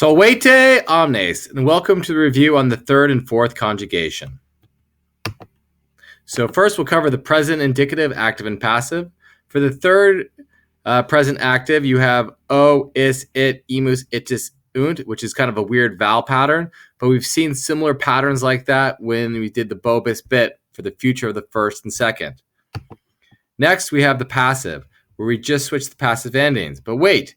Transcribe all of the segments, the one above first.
Solvete omnes, and welcome to the review on the third and fourth conjugation. So first we'll cover the present indicative, active, and passive. For the third present active, you have o, is, it, imus, itis, und, which is kind of a weird vowel pattern, but we've seen similar patterns like that when we did the bo, bis, bit for the future of the first and second. Next, we have the passive, where we just switch the passive endings. But wait,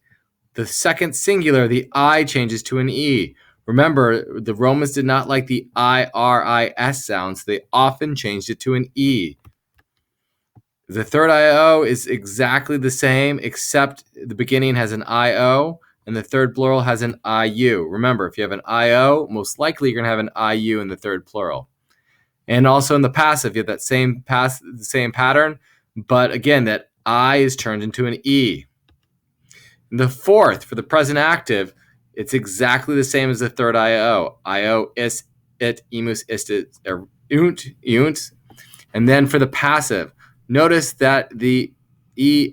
the second singular, the I changes to an E. Remember, the Romans did not like the I-R-I-S sound, so they often changed it to an E. The third I-O is exactly the same, except the beginning has an I-O, and the third plural has an I-U. Remember, if you have an I-O, most likely you're going to have an I-U in the third plural. And also in the passive, you have that same pattern, but again, that I is turned into an E. The fourth, for the present active, it's exactly the same as the third I-O. I-O, is, it, imus, istis, unt. And then for the passive, notice that the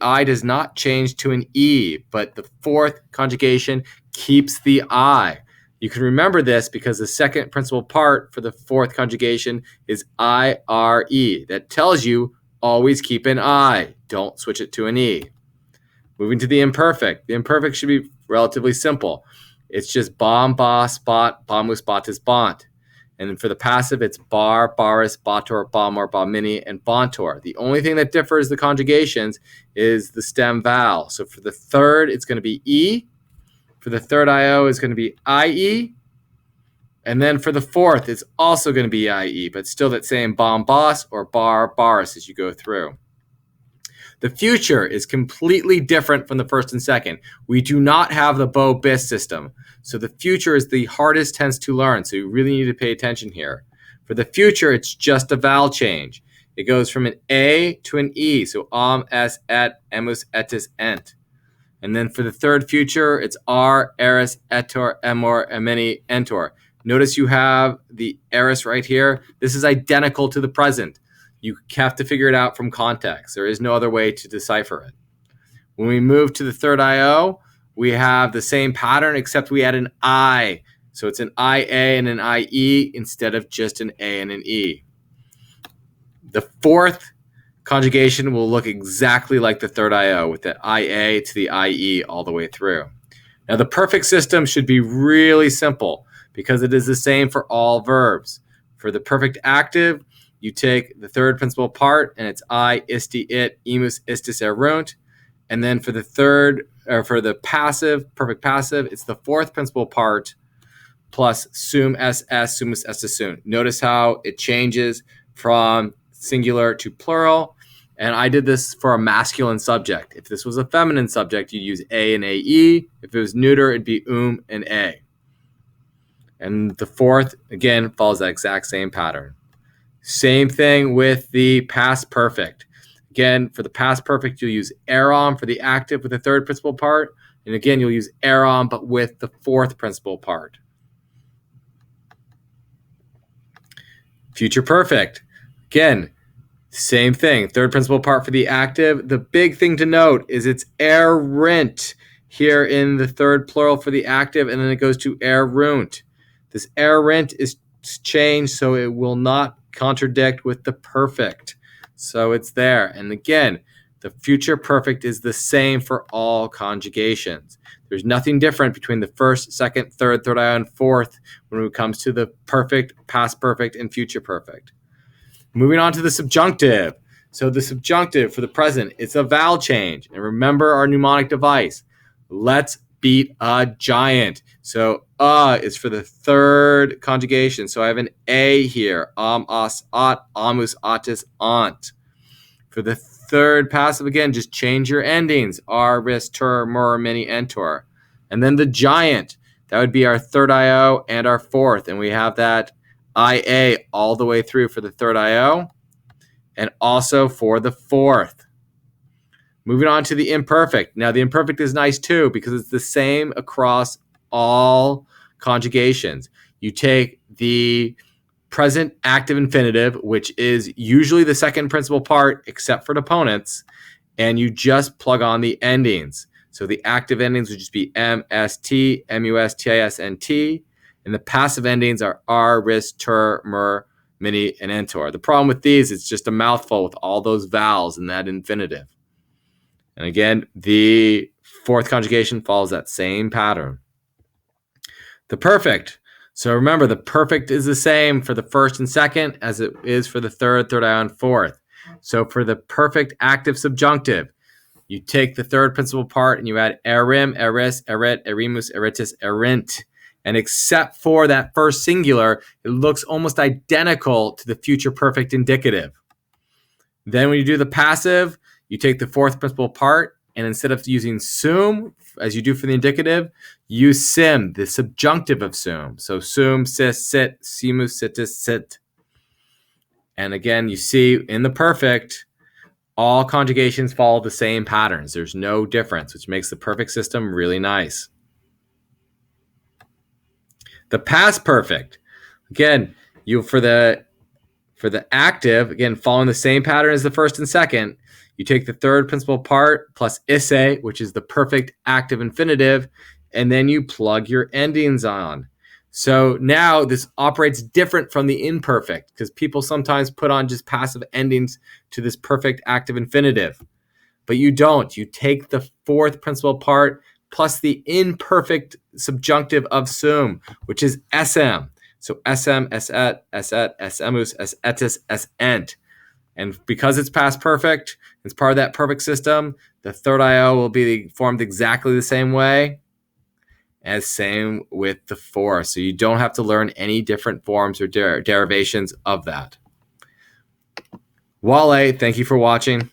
I does not change to an E, but the fourth conjugation keeps the I. You can remember this because the second principal part for the fourth conjugation is I-R-E. That tells you always keep an I. Don't switch it to an E. Moving to the imperfect. The imperfect should be relatively simple. It's just bom, ba, spot, bomus, batis, bont. And then for the passive, it's bar, baris, bator, bomor, bomini, and bontor. The only thing that differs the conjugations is the stem vowel. So for the third, it's going to be E. For the third I-O, it's going to be I-E. And then for the fourth, it's also going to be I-E, but still that same bom, bos, or bar, baris as you go through. The future is completely different from the first and second. We do not have the bo bis system. So the future is the hardest tense to learn. So you really need to pay attention here. For the future, it's just a vowel change. It goes from an A to an E. So es, et, emus, etis, ent. And then for the third future, it's ar, eris, etor, emor, emini, entor. Notice you have the eris right here. This is identical to the present. You have to figure it out from context. There is no other way to decipher it. When we move to the third I-O, we have the same pattern, except we add an I. So it's an I-A and an I-E instead of just an A and an E. The fourth conjugation will look exactly like the third I-O with the I-A to the I-E all the way through. Now the perfect system should be really simple because it is the same for all verbs. For the perfect active, you take the third principal part, and it's I, isti, it, imus, istis, erunt. And then for the third, or for the passive, perfect passive, it's the fourth principal part plus sum, ss, sumus, estis, sunt. Notice how it changes from singular to plural. And I did this for a masculine subject. If this was a feminine subject, you'd use a and ae. If it was neuter, it'd be and a. And the fourth, again, follows that exact same pattern. Same thing with the past perfect. Again, for the past perfect, you'll use eram for the active with the third principal part. And again, you'll use eram, but with the fourth principal part. Future perfect. Again, same thing. Third principal part for the active. The big thing to note is it's errant here in the third plural for the active, and then it goes to erunt. This errant is changed so it will not contradict with the perfect. So it's there. And again, the future perfect is the same for all conjugations. There's nothing different between the first, second, third I, and fourth when it comes to the perfect, past perfect, and future perfect. Moving on to the subjunctive. So the subjunctive for the present, it's a vowel change. And remember our mnemonic device. Let's beat a giant. So is for the third conjugation. So I have an A here. As, ot, amus, otis, aunt. For the third passive, again, just change your endings. Ar, ris, tur, mur, mini, entor. And then the giant. That would be our third I-O and our fourth. And we have that I-A all the way through for the third I-O and also for the fourth. Moving on to the imperfect. Now, the imperfect is nice too because it's the same across all conjugations. You take the present active infinitive, which is usually the second principal part except for deponents, and you just plug on the endings. So the active endings would just be MST, MUS, TIS, and T. And the passive endings are R, RIS, TER, MER, MINI, and ENTOR. The problem with these, it's just a mouthful with all those vowels in that infinitive. And again, the fourth conjugation follows that same pattern. The perfect. So remember, the perfect is the same for the first and second as it is for the third ion, fourth. So for the perfect active subjunctive, you take the third principal part and you add erim, eris, eret, erimus, eritis, erint. And except for that first singular, it looks almost identical to the future perfect indicative. Then when you do the passive, you take the fourth principal part, and instead of using sum, as you do for the indicative, use sim, the subjunctive of sum. So sum, sis, sit, simus, situs, sit. And again, you see in the perfect, all conjugations follow the same patterns. There's no difference, which makes the perfect system really nice. The past perfect. Again, for the active, again, following the same pattern as the first and second, you take the third principal part plus isse, which is the perfect active infinitive, and then you plug your endings on. So now this operates different from the imperfect because people sometimes put on just passive endings to this perfect active infinitive. But you don't. You take the fourth principal part plus the imperfect subjunctive of sum, which is sm. So sm, set, eset, semus, etis, sent. And because it's past perfect, it's part of that perfect system, the third IO will be formed exactly the same way as same with the fourth. So you don't have to learn any different forms or derivations of that. Wale, thank you for watching.